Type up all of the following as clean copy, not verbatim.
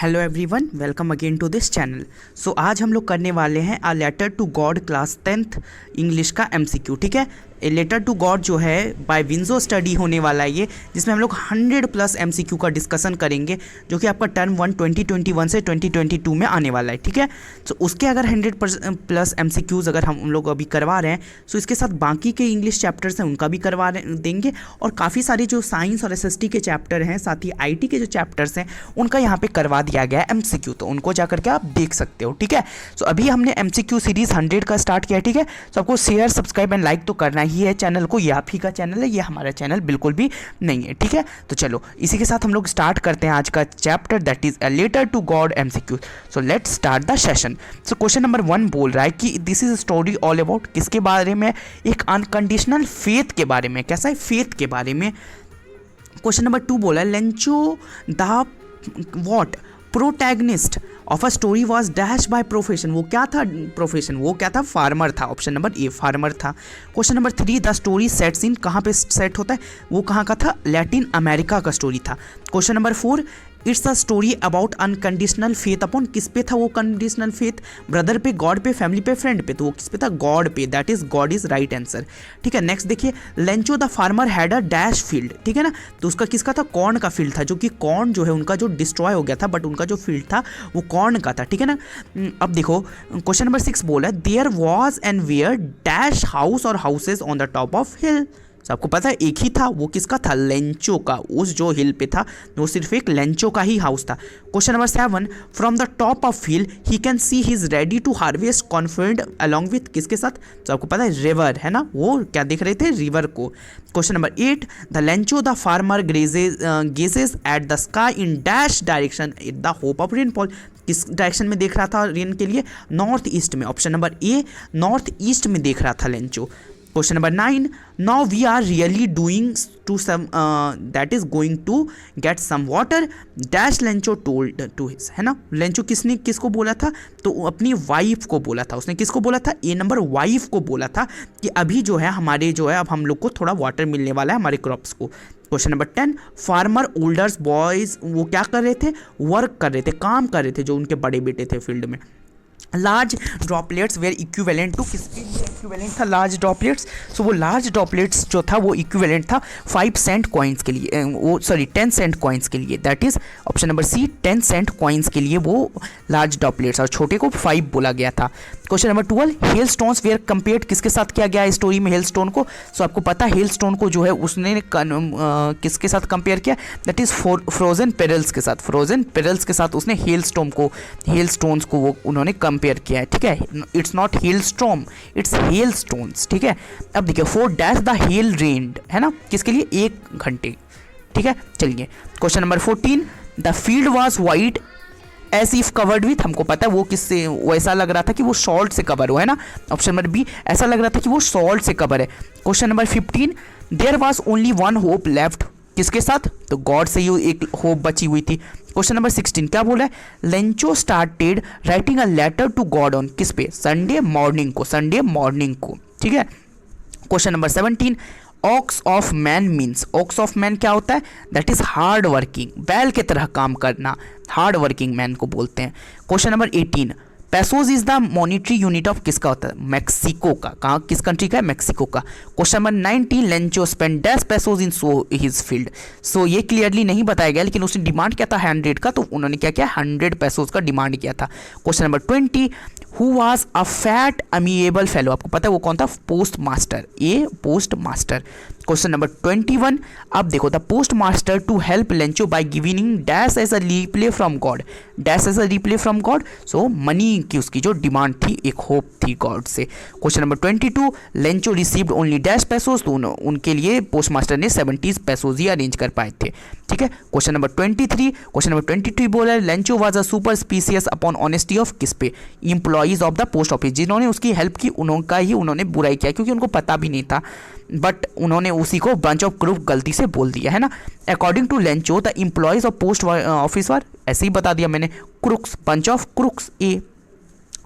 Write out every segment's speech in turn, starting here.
Hello everyone, welcome again to this channel. So आज हम लोग करने वाले हैं a letter to God class 10th English का एमसीक्यू। ठीक है, ए लेटर टू गॉड जो है बाय विंजो स्टडी होने वाला है ये, जिसमें हम लोग 100+ एमसीक्यू का डिस्कशन करेंगे, जो कि आपका टर्म 1 2021 से 2022 में आने वाला है। ठीक है, तो उसके अगर 100+ एमसीक्यूज़ अगर हम लोग अभी करवा रहे हैं, सो इसके साथ बाकी के इंग्लिश चैप्टर्स हैं उनका भी करवा देंगे, और काफ़ी सारे जो साइंस और एसएसटी के चैप्टर हैं, साथ ही आईटी के जो चैप्टर्स हैं उनका यहाँ पे करवा दिया गया है एमसीक्यू, तो उनको जाकर के आप देख सकते हो। ठीक है, सो अभी हमने एमसीक्यू सीरीज़ 100 का स्टार्ट किया है। ठीक है, सो आपको शेयर, सब्सक्राइब एंड लाइक तो करना ही है चैनल को। ये आप ही का चैनल है, ये हमारा चैनल बिल्कुल भी नहीं है। ठीक है, तो चलो इसी के साथ हम लोग स्टार्ट करते हैं आज का chapter, that is a letter to God MCQ. So let's start the session. So question number 1 बोल रहा है कि this is story all about, किसके बारे में? एक अनकंडीशनल फेथ के बारे में। कैसा है? फेथ के बारे में। क्वेश्चन नंबर 2 बोला Lencho the what protagonist of a story was dash by profession. वो क्या था प्रोफेशन? वो क्या था? फार्मर था। ऑप्शन नंबर ए फार्मर था। Question number 3 the story sets in, कहाँ पे सेट होता है? वो कहाँ का था? लैटिन अमेरिका का स्टोरी था। Question number 4 it's a story about unconditional faith upon, किस पे था वो कंडीशनल फेथ? ब्रदर पे, गॉड पे, फैमिली पे, फ्रेंड पे, तो वो किस पे था? गॉड पे। That is God is right answer. ठीक है, नेक्स्ट देखिए, Lencho the farmer had a dash field. ठीक है ना, तो उसका किसका था? कॉर्न का फील्ड था, जो कि कॉर्न जो है उनका जो डिस्ट्रॉय हो गया था, बट उनका जो फील्ड था वो कॉर्न का था। ठीक है ना, अब देखो क्वेश्चन नंबर 6 बोला there was and where dash house और houses on the top of hill. तो आपको पता है एक ही था, वो किसका था? लेंचो का। उस जो हिल पे था वो सिर्फ एक लेंचो का ही हाउस था। Question number 7 from the top of hill he can see he is ready to harvest confident along with, किसके साथ? तो आपको पता है रिवर है ना, वो क्या देख रहे थे? रिवर को। Question number 8 the Lencho the farmer gazes at the sky in dash direction at the hope of rainfall. किस डायरेक्शन में देख रहा था रेन के लिए? नॉर्थ ईस्ट में। Option number A north east में देख रहा था Lencho. Question number 9 now we are really doing to some that is going to get some water dash Lencho told to his, है ना। लेंचो किसने किसको बोला था? तो अपनी वाइफ को बोला था। उसने किसको बोला था? ए नंबर वाइफ को बोला था कि अभी जो है हमारे जो है अब हम लोग को थोड़ा वाटर मिलने वाला है हमारे क्रॉप्स को। क्वेश्चन नंबर 10 फार्मर ओल्डर्स बॉयज वो क्या कर रहे थे? वर्क कर रहे थे, काम कर रहे थे, जो उनके बड़े बेटे थे फील्ड में। Large droplets were equivalent to, किसके लिए इक्विवेलेंट था लार्ज ड्रॉपलेट्स? सो वो लार्ज ड्रॉपलेट्स जो था वो इक्विवेलेंट था 5 सेंट कॉइन्स के लिए, वो सॉरी 10 सेंट कॉइन्स के लिए। That is option number C 10 cent coins के लिए वो लार्ज ड्रॉपलेट्स, और छोटे को 5 बोला गया था। Question number 12 hail stones were compared, किसके साथ किया गया स्टोरी में हेल स्टोन को? सो आपको पता है हेल स्टोन को जो है उसने किसके साथ कंपेयर किया? दैट इज फ्रोजन पेरल्स के साथ। फ्रोजन पेरल्स के साथ उसने हेल स्टोन्स को वो उन्होंने कंपेयर किया है। ठीक है, it's not hello storm, it's hail stones. ठीक है, अब देखिए 4 डैश द हेल रेन्ड, है ना, किसके लिए? 1 घंटे। ठीक है, चलिए question number 14 the field was white as if covered with, हमको पता है वो किससे वैसा लग रहा था कि वो सॉल्ट से कवर हो, है ना। ऑप्शन नंबर बी ऐसा लग रहा था कि वो सॉल्ट से कवर है। Question number 15 there was only 1 hope left, किसके साथ? तो गॉड से ही एक होप बची हुई थी। क्वेश्चन नंबर 16 क्या बोला है? Lencho started writing a letter to God on, किस पे? संडे मॉर्निंग को, संडे मॉर्निंग को। ठीक है, question number 17 ox of man means, ox of man क्या होता है? दैट इज हार्ड वर्किंग, बैल के तरह काम करना, हार्ड वर्किंग मैन को बोलते हैं। Question number 18 pesos is the monetary unit of, किसका होता है? मैक्सिको का। कहाँ, किस कंट्री का है? मैक्सिको का। Question number 19 Lencho spend dash pesos in so his field. So ये क्लियरली नहीं बताया गया, लेकिन उसने डिमांड किया था 100 का, तो उन्होंने क्या किया? 100 पेसोज का डिमांड किया था। Question number 20 who was a fat amiable fellow, आपको पता है वो कौन था? Post master, a post master. Question number 21 अब देखो the post master to help Lencho by giving dash as a reply from God, dash as a reply from God. So money की उसकी जो डिमांड थी, एक होप थी God से। Question number 22 Lencho received only dash pesos, तो उनके लिए पोस्ट मास्टर ने 70 पेसोज ही अरेंज कर पाए थे। ठीक है, क्वेश्चन नंबर 23 क्वेश्चन नंबर 23 बोला Lencho was a suspicious upon honesty of, किस पे? Employees of the post office, जिन्होंने उसकी हेल्प की उनका ही उन्होंने बुराई किया, क्योंकि उनको पता भी नहीं था, बट उन्होंने उसी को बंच ऑफ क्रूक गलती से बोल दिया, है ना। According to Lencho the employees of post office were, ऐसे ही बता दिया मैंने, क्रूक्स, बंच ऑफ क्रूक्स, ए।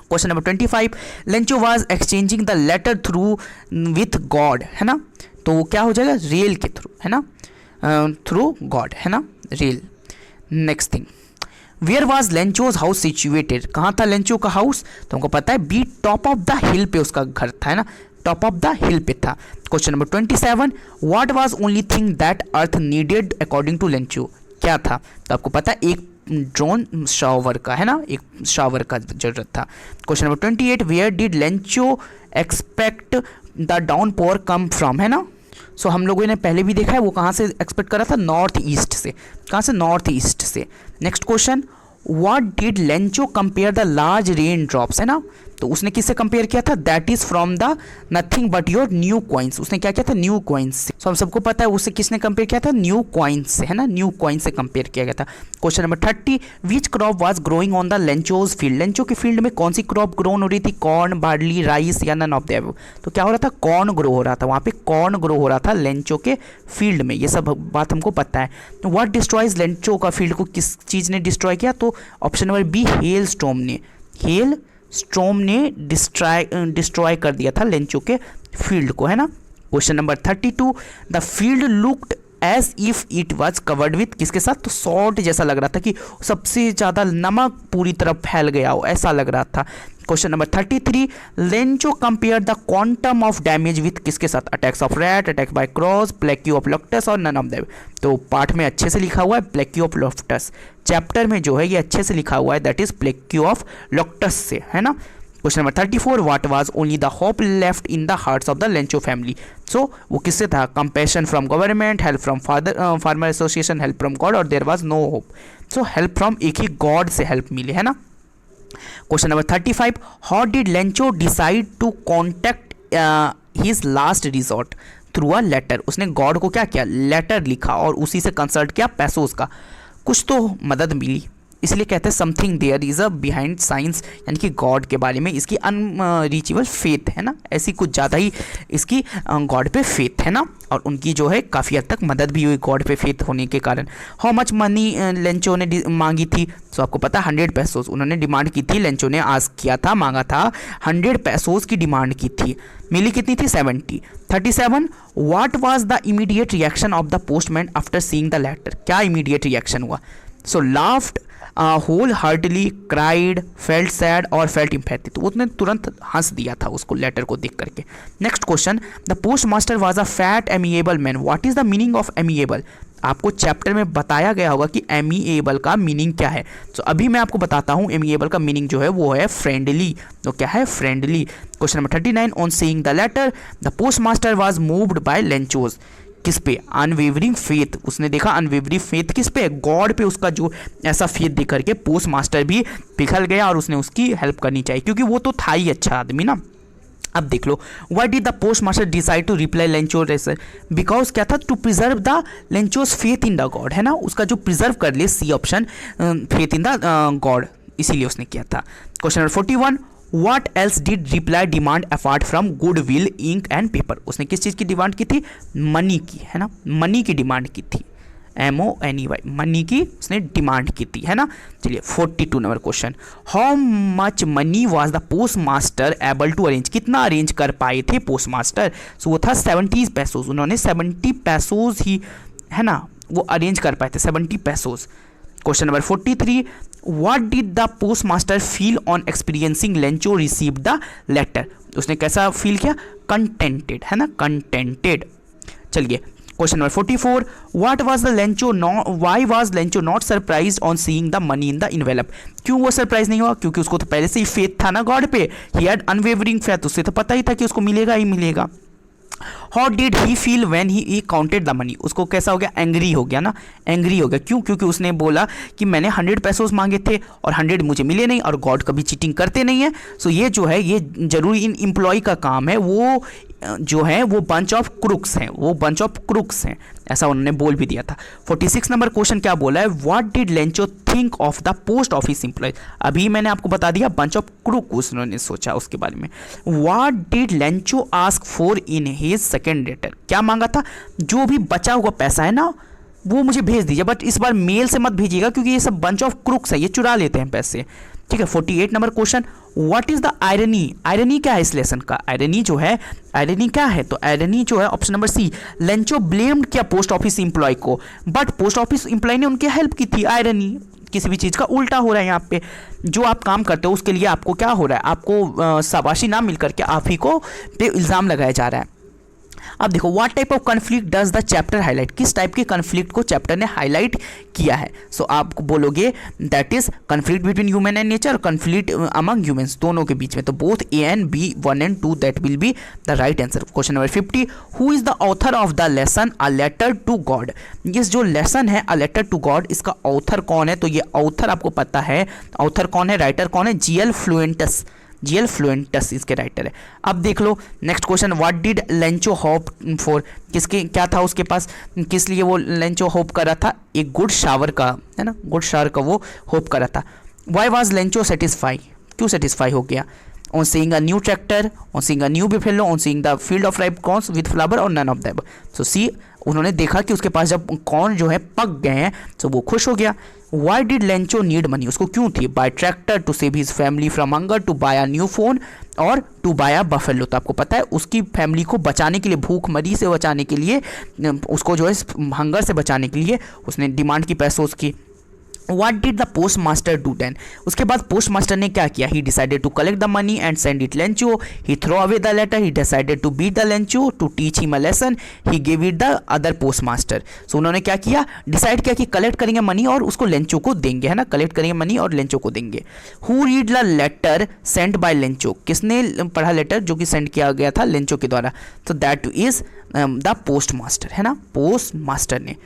Question number 25 Lencho was exchanging the letter through with God, है ना, तो वो क्या हो जाएगा? रियल के थ्रू, है ना, थ्रू गॉड, है ना, real. Next thing where was Lencho's house situated, कहाँ था लेंचो का हाउस, तो हमको पता है B top of the hill पे उसका घर था, है ना, टॉप ऑफ द हिल पे था। Question number 27, what was only thing that earth needed according to Lencho, क्या था, तो आपको पता है एक ड्रोन शावर का, है ना, एक शावर का जरूरत था। Question number 28, where did Lencho expect the downpour come from, है ना, सो हम लोगों ने पहले भी देखा है वो कहाँ से एक्सपेक्ट करा था, नॉर्थ ईस्ट से, कहाँ से, नॉर्थ ईस्ट से। Next question, what did Lencho compare the large rain drops, है ना, तो उसने किससे कंपेयर किया था, that is from the nothing but your new coins, उसने क्या किया था, न्यू कॉइन्स से। सो हम सबको पता है उससे किसने कंपेयर किया था, न्यू कॉइन्स से, है ना, न्यू कॉइन्स से कंपेयर किया गया था। Question number 30, which crop was growing on the Lencho's field, Lencho के फील्ड में कौन सी क्रॉप ग्रोन हो रही थी, कॉर्न, बार्ली, राइस या नन ऑफ द अबव, तो क्या हो रहा था, कॉर्न ग्रो हो रहा था, वहाँ पे कॉर्न ग्रो हो रहा था लेंचो के फील्ड में, ये सब बात हमको पता है। व्हाट डिस्ट्रॉयज लेंचो का फील्ड को किस चीज़ ने डिस्ट्रॉय किया, तो option number B hail storm ने, हेल स्टॉर्म ने डिस्ट्रॉय कर दिया था लेंचो के फील्ड को, है ना। Question number 32, the field looked as if it was covered with, किसके साथ, तो सॉल्ट जैसा लग रहा था कि सबसे ज़्यादा नमक पूरी तरफ फैल गया हो, ऐसा लग रहा था। Question number 33, Lencho compare the quantum of damage with, किसके साथ, attacks of rat, attack by crows, plague of locusts और नन ऑफ देम, तो पार्ट में अच्छे से लिखा हुआ है प्लेक्यू ऑफ लोक्टस, चैप्टर में जो है ये अच्छे से लिखा हुआ है that is plague of locusts से, है ना। Question number 34, what was only the hope left in the hearts of the Lencho family, so वो किससे था, compassion from government, help from farmer association, help from god और there was no hope, so help from एक ही god से help मिली, है ना। Question number 35, how did Lencho decide to contact his last resort, through a letter, उसने God को क्या किया, लेटर लिखा और उसी से कंसल्ट किया पैसों का, कुछ तो मदद मिली, इसलिए कहते हैं something there is a behind science, यानी कि गॉड के बारे में इसकी अनरीचेबल फेथ है ना, ऐसी कुछ ज़्यादा ही इसकी गॉड पे फेथ है ना, और उनकी जो है काफ़ी हद तक मदद भी हुई गॉड पे फेथ होने के कारण। हाउ मच मनी लेंचो ने मांगी थी, तो आपको पता है 100 पैसोज उन्होंने डिमांड की थी, लेंचो ने आस्क किया था, मांगा था 100 पैसोज की डिमांड की थी, मिली कितनी थी 70। 37, what was the immediate reaction of the postman after seeing the letter, क्या इमीडिएट रिएक्शन हुआ, so laughed, whole heartily, cried, felt sad और फेल्ट इम्पैथी, तो उसने तुरंत हंस दिया था उसको लेटर को देख करके। Next question, the post master was a fat amiable man, what is the meaning of amiable, आपको चैप्टर में बताया गया होगा कि एमिएबल का मीनिंग क्या है, तो अभी मैं आपको बताता हूँ एमिएबल का मीनिंग जो है वो है फ्रेंडली, तो क्या है friendly. Question number 39, on seeing the letter the post master was moved by Lencho's, किस पे, अनवेवरिंग फेथ, उसने देखा अनवेवरिंग फेथ किस पे, गॉड पे, उसका जो ऐसा फेथ देख करके पोस्ट मास्टर भी पिघल गया और उसने उसकी हेल्प करनी चाहिए क्योंकि वो तो था ही अच्छा आदमी ना। अब देख लो, why did the post master decide to reply Lencho रेसर, बिकॉज क्या था, to preserve the Lencho's faith in the god, है ना, उसका जो प्रिजर्व कर ले, C option, faith in the god, इसीलिए उसने किया था। Question number 41, What else did reply demand apart from goodwill, ink and paper, उसने किस चीज़ की डिमांड की थी, मनी की, है ना, मनी की डिमांड की थी, MONEY, मनी की उसने डिमांड की थी, है ना। चलिए 42 number question, how much money was the post master able to arrange, कितना अरेंज कर पाए थे पोस्ट मास्टर, सो वो था 70 पैसोज, उन्होंने 70 पैसोज ही, है ना, वो अरेंज कर पाए थे 70 pesos. Question number 43, what did the post master feel on experiencing Lencho receive the letter, उसने कैसा फील किया, कंटेंटेड, है ना, कंटेंटेड। चलिए question number 44, what was the Lencho why was Lencho not surprised on seeing the money in the envelope, क्यों वो surprise नहीं हुआ, क्योंकि उसको तो पहले से ही फेथ था ना गॉड पे, ही हैड अनवेवरिंग फेथ, उससे तो पता ही था कि उसको मिलेगा ही मिलेगा। How did he feel when he counted the money, उसको कैसा हो गया, एंग्री हो गया ना, एंग्री हो गया, क्यों, क्योंकि उसने बोला कि मैंने 100 पैसोज मांगे थे और 100 मुझे मिले नहीं, और गॉड कभी चीटिंग करते नहीं है, सो ये जो है ये जरूरी इन एम्प्लॉय का काम है, वो जो है वो बंच ऑफ क्रुक्स हैं, वो बंच ऑफ क्रुक्स हैं, ऐसा उन्होंने बोल भी दिया था। 46 नंबर क्वेश्चन क्या बोला है, what did Lencho think of the post office employ, अभी मैंने आपको बता दिया बंच ऑफ क्रुक उन्होंने सोचा उसके बारे में। What did Lencho ask for in his second letter, क्या मांगा था, जो भी बचा हुआ पैसा है ना वो मुझे भेज दीजिए, बट इस बार मेल से मत भेजिएगा क्योंकि ये सब बंच ऑफ क्रुक्स है, ये चुरा लेते हैं पैसे, ठीक है। 48 number question, what is the irony, irony क्या है इस लेसन का, आयरनी जो है, आयरनी क्या है, तो आयरनी जो है option number C, Lencho blamed किया पोस्ट ऑफिस एम्प्लॉय को, बट पोस्ट ऑफिस एम्प्लॉय ने उनकी हेल्प की थी, आयरनी किसी भी चीज़ का उल्टा हो रहा है। यहाँ पे जो आप काम करते हो उसके लिए आपको क्या हो रहा है, आपको शाबाशी ना मिल करके आप ही को पे इल्ज़ाम लगाया जा रहा है। अब देखो what type of conflict does the chapter highlight, किस टाइप के कन्फ्लिक्ट को चैप्टर ने हाईलाइट किया है। सो आप बोलोगे that is conflict between human and nature, conflict among humans, दोनों के बीच में। तो both A and B, 1 and 2 that will be the right answer. Question number 50, who is the author of the lesson a letter to God. ये जो lesson है अ letter to God, इसका author कौन है। तो ये ऑथर आपको पता है, ऑथर कौन है, राइटर कौन है, जीएल फ्लुएंटस। जीएल फ्लुएंटस इसके राइटर है। अब देख लो next question, what did Lencho hope for, किसके क्या था उसके पास, किस लिए वो लेंचो होप कर रहा था, एक गुड शावर का, है ना, गुड शावर का वो होप कर रहा था। वाई वॉज लेंचो सेटिस्फाई, क्यों सेटिस्फाई हो गया, on seeing a new tractor, on seeing a new buffalo, on seeing the field of ripe corns with flower और none of them. So see, उन्होंने देखा कि उसके पास जब कॉर्न जो है पक गए हैं तो वो खुश हो गया। Why did Lencho need money, उसको क्यों थी, buy tractor to save his family from hunger, to buy a new phone और टू बाय अ बफेलो। तो आपको पता है उसकी फैमिली को बचाने के लिए, भूखमरी से बचाने के लिए, उसको जो है हंगर से बचाने के लिए उसने डिमांड की पैसों की। What did the postmaster do then? उसके बाद पोस्ट मास्टर ने क्या किया, he decided to collect the money and send it Lencho, he throw away the letter, he decided to beat the Lencho to teach him a lesson, he gave it the other postmaster। so उन्होंने क्या किया, decide किया कि collect करेंगे money और उसको Lencho को देंगे, है ना, कलेक्ट करेंगे मनी और लेंचो को देंगे। Who read the letter sent by Lencho, किसने पढ़ा लेटर जो कि सेंड किया गया था लेंचो के द्वारा, तो that is the post master, है ना, पोस्ट मास्टर ने।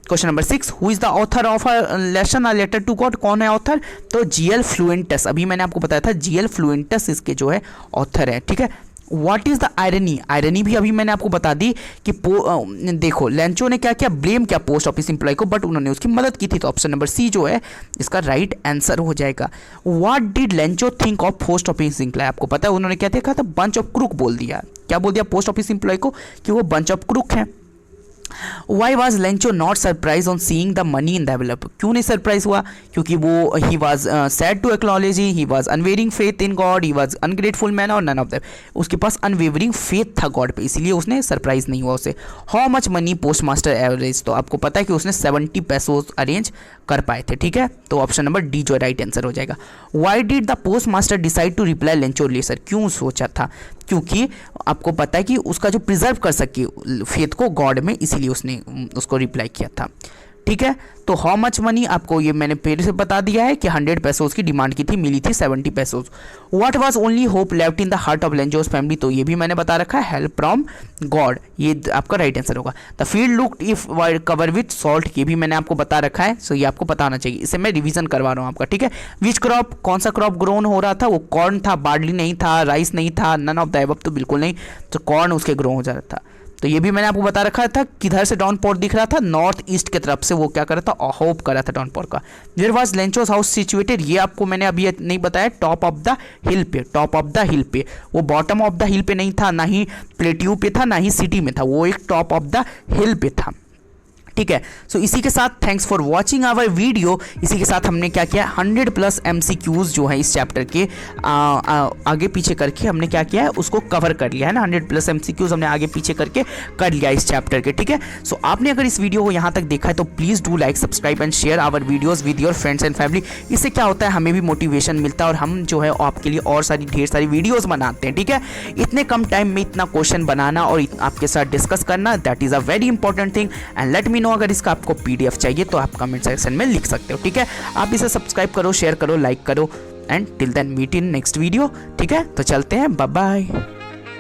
Question number 6, who is the author of a lesson a letter to God, कौन है ऑथर, तो जीएल फ्लुएंटस, अभी मैंने आपको बताया था जीएल फ्लुएंटस इसके जो है ऑथर है, ठीक है। What is the irony, irony भी अभी मैंने आपको बता दी कि देखो लेंचो ने क्या किया, ब्लेम किया पोस्ट ऑफिस एम्प्लॉय को, बट उन्होंने उसकी मदद की थी। तो ऑप्शन नंबर सी जो है इसका राइट आंसर हो जाएगा। What did Lencho think of post office employ, आपको पता है उन्होंने क्या देखा था, बंच ऑफ क्रूक बोल दिया। क्या बोल दिया पोस्ट ऑफिस एम्प्लॉय को, कि वो बंच ऑफ क्रूक है। Why was Lencho not surprised on seeing the money in the envelope? क्यों नहीं सरप्राइज हुआ, क्योंकि वो he was sad to acknowledge, he was unwavering faith in God, he was ungrateful man और none of them। उसके पास unwavering faith था God पे, इसीलिए उसने सरप्राइज नहीं हुआ उसे। How much money postmaster average, तो आपको पता है कि उसने 70 पैसों अरेंज कर पाए थे, ठीक है। तो ऑप्शन नंबर डी जो राइट आंसर हो जाएगा। Why did the postmaster decide to reply Lencho letter, क्यों सोचा था, क्योंकि आपको पता है कि उसका जो प्रिजर्व कर सके फेथ को गॉड में, इसीलिए उसने उसको रिप्लाई किया था, ठीक है। तो हाउ मच मनी आपको ये मैंने पहले से बता दिया है कि 100 पैसों की डिमांड की थी, मिली थी 70 पैसों। What was only hope left in the heart of Lencho's family, तो ये भी मैंने बता रखा है, हेल्प फ्रॉम गॉड, ये आपका राइट आंसर होगा। The field looked if cover with salt, ये भी मैंने आपको बता रखा है, सो ये आपको पता होना चाहिए, इसे मैं रिवीजन करवा रहा हूँ आपका, ठीक है। विच क्रॉप, कौन सा क्रॉप ग्रोन हो रहा था, वो कॉर्न था, बार्ली नहीं था, राइस नहीं था, नन ऑफ द अबव तो बिल्कुल नहीं, तो कॉर्न उसके ग्रो हो जा रहा था। तो ये भी मैंने आपको बता रखा था, किधर से डाउनपोर दिख रहा था, नॉर्थ ईस्ट की तरफ से वो क्या कर रहा था, होप कर रहा था डाउनपोर का। वेयर वाज लेंचोस हाउस सिचुएटेड, ये आपको मैंने अभी नहीं बताया, टॉप ऑफ द हिल पे, टॉप ऑफ द हिल पे, वो बॉटम ऑफ द हिल पे नहीं था, ना ही प्लेट्यू पे था, ना ही सिटी में था, वो एक टॉप ऑफ द हिल पे था, ठीक है। सो इसी के साथ thanks for watching our video. इसी के साथ हमने क्या किया, 100+ MCQs जो है इस चैप्टर के आगे पीछे करके हमने क्या किया है, उसको कवर कर लिया है ना, 100+ MCQs हमने आगे पीछे करके कर लिया इस चैप्टर के, ठीक है। सो आपने अगर इस वीडियो को यहाँ तक देखा है तो please do like, subscribe and share our videos with your friends and family. इससे क्या होता है, हमें भी मोटिवेशन मिलता है और हम जो है आपके लिए और सारी ढेर सारी वीडियोज़ बनाते हैं, ठीक है। इतने कम टाइम में इतना क्वेश्चन बनाना और आपके साथ डिस्कस करना, that is a very important thing. And let me know अगर इसका आपको PDF चाहिए तो आप कमेंट सेक्शन में लिख सकते हो, ठीक है। आप इसे सब्सक्राइब करो, शेयर करो, लाइक करो and till then meet in next video, ठीक है। तो चलते हैं, बाय बाय।